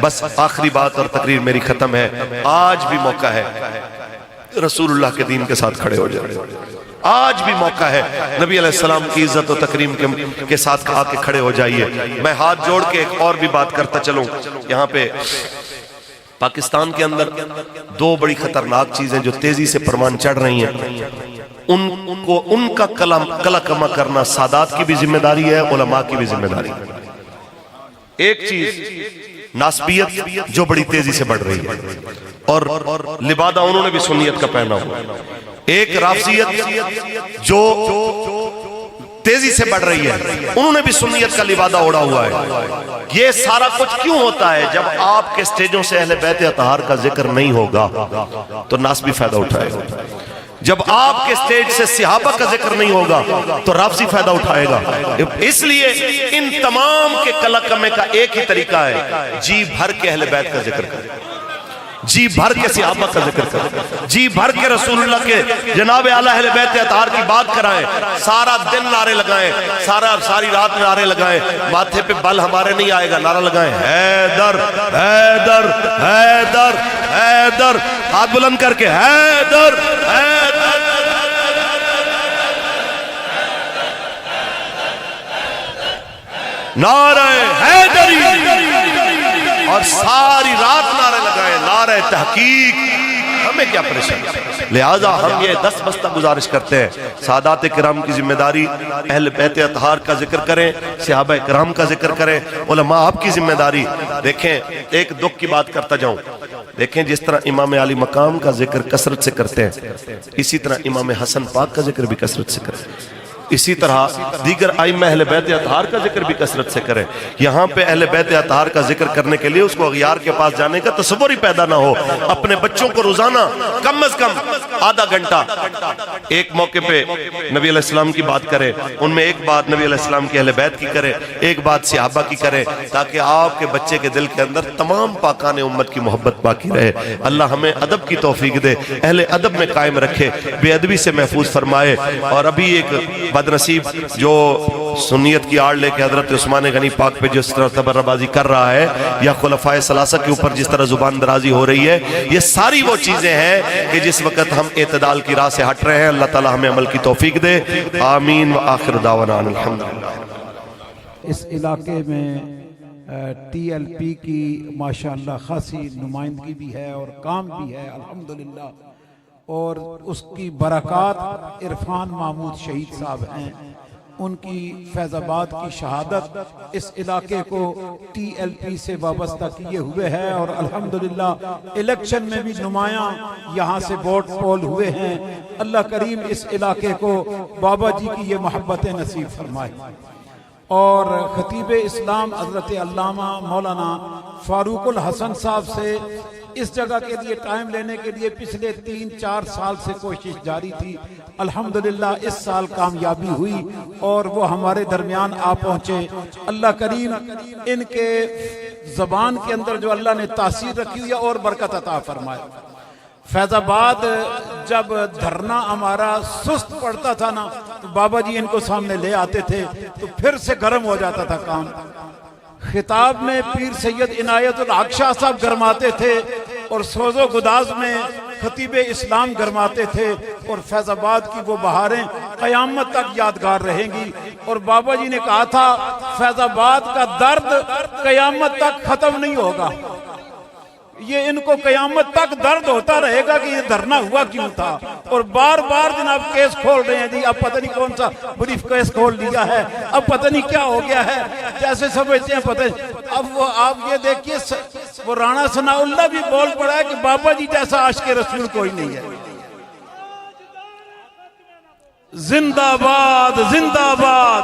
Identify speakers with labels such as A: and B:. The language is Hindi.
A: बस आखिरी बात और तकरीर मेरी खत्म है। आज भी मौका है रसूलुल्लाह के दीन के साथ खड़े हो जाए। आज भी मौका है नबी अलैहिस्सलाम की इज्जत और तकरीम के साथ आके खड़े हो जाइए। मैं हाथ जोड़ के एक और भी बात करता चलूं। यहाँ पे पाकिस्तान के अंदर दो बड़ी खतरनाक चीजें जो तेजी से परवान चढ़ रही हैं, उनको उनका कला कमा करना सादात की भी जिम्मेदारी है, उलमा की भी जिम्मेदारी है। एक चीज नास्बियत जो बड़ी तेजी से बढ़ रही है और लिबादा उन्होंने भी सुन्नियत का पहना हुआ। एक राफजियत जो तेजी से बढ़ रही है, उन्होंने भी सुन्नियत का लिबादा ओढ़ा हुआ है। ये सारा कुछ क्यों होता है? जब आपके स्टेजों से अहले बैत अतहार का जिक्र नहीं होगा तो नास्बी फायदा उठाएगा। जब आपके स्टेज से सहाबा का जिक्र नहीं होगा तो राफजी फायदा उठाएगा। इसलिए इन तमाम के कला कमे का एक ही तरीका है, जी भर के अहले बैत का जिक्र करें, जी भर के सहाबा का जिक्र करें, जी भर के रसूलुल्लाह के जनाब आला अहले बैत अतहार की बात कराएं, सारा दिन नारे लगाएं, सारी रात नारे लगाएं। माथे पे बल हमारे नहीं आएगा, नारा लगाएं हैदर हैदर हैदर हैदर, हाथ बुलंद करके हैदर हैदर, नारे हैदरी, और सारी रात नारे लगाए, नारे तहकीक। हमें क्या परेशानी? लिहाजा हम ये 10 बस्ता गुजारिश करते हैं, सादात किराम की जिम्मेदारी अहले बैत अतहार का जिक्र करें, सहाबा किराम का जिक्र करें, उलमा आपकी जिम्मेदारी। देखें, एक दुख की बात करता जाऊं, देखें जिस तरह इमाम अली मकाम का जिक्र कसरत से करते हैं, इसी तरह इमाम हसन पाक का जिक्र भी कसरत से करें। इसी तरह दीगर आइम्मा अहले बैत अतहार का जिक्र भी कसरत से करें। यहाँ पे अहले बैत अतहार का जिक्र करने के लिए उसको अगियार के पास जाने का तसव्वुर ही पैदा ना हो। अपने बच्चों को रोजाना कम से कम आधा घंटा एक मौके पे नबी अलैहिस्सलाम की बात करें, उनमें एक बात नबी अलैहिस्सलाम की अहले बैत की करें, एक बात सहाबा की करें, ताकि आपके बच्चे के दिल के अंदर तमाम पाकाने उम्मत की मोहब्बत बाकी रहे। अल्लाह हमें अदब की तौफीक दे, अहले अदब में कायम रखे, बेअदबी से महफूज फरमाए। और अभी एक बदनसीब जो सुन्नियत की आड़ लेके हजरत उस्मान गनी पाक पे जिस तरह तबर्रबाजी कर रहा है, या खुलफाए सलासा के ऊपर जिस तरह जुबान दराजी हो रही है, ये सारी वो चीजें हैं कि जिस वक्त हम एतदाल की राह से हट रहे हैं। अल्लाह ताला हमें अमल की तौफीक दे, आमीन व आखिर दावाना अल्हम्दुलिल्लाह।
B: इस इलाके में TLP की माशाअल्लाह खासी नुमाइंदगी भी है और काम भी है अल्हम्दुलिल्लाह, और उसकी बरक़ात इरफान महमूद शहीद साहब हैं, उनकी फैज़ाबाद की शहादत इस इलाके को TLP से वाबस्ता किए हुए है। और अल्हम्दुलिल्लाह इलेक्शन में भी नुमायां यहाँ से वोट पोल हुए हैं। अल्लाह करीम इस इलाके को बाबा जी की ये मोहब्बतें नसीब फरमाए। और खतीब इस्लाम हज़रत अल्लामा मौलाना फारूकुल हसन साहब से इस जगह के लिए टाइम लेने के लिए पिछले 3-4 साल से कोशिश जारी थी। अल्हम्दुलिल्लाह इस साल कामयाबी हुई और वो हमारे दरमियान आ पहुँचे। अल्लाह करीम इनके ज़बान के अंदर जो अल्लाह ने तासीर रखी हुई है और बरकत अता फरमाए। फैज़ाबाद जब धरना हमारा सुस्त पड़ता था ना, तो बाबा जी इनको सामने ले आते थे तो फिर से गर्म हो जाता था काम। खिताब में पीर सैयद इनायतुल हक शाह साहब गरमाते थे और सोजो गुदाज में खतीब इस्लाम गरमाते थे। और फैज़ाबाद की वो बहारें क़यामत तक यादगार रहेंगी। और बाबा जी ने कहा था फैज़ाबाद का दर्द क़यामत तक खत्म नहीं होगा, ये इनको क़यामत तक दर्द होता रहेगा कि ये धरना हुआ क्यों था। और बार बार जनाब केस खोल रहे हैं जी, अब पता नहीं कौन सा ब्रीफ केस खोल लिया है, अब पता नहीं क्या हो गया है, जैसे समझते हैं पता नहीं। अब वो आप ये देखिए, वो राणा सनाउल्लाह भी बोल पड़ा है कि बाबा जी जैसा आशिक़ रसूल कोई नहीं है। जिंदाबाद जिंदाबाद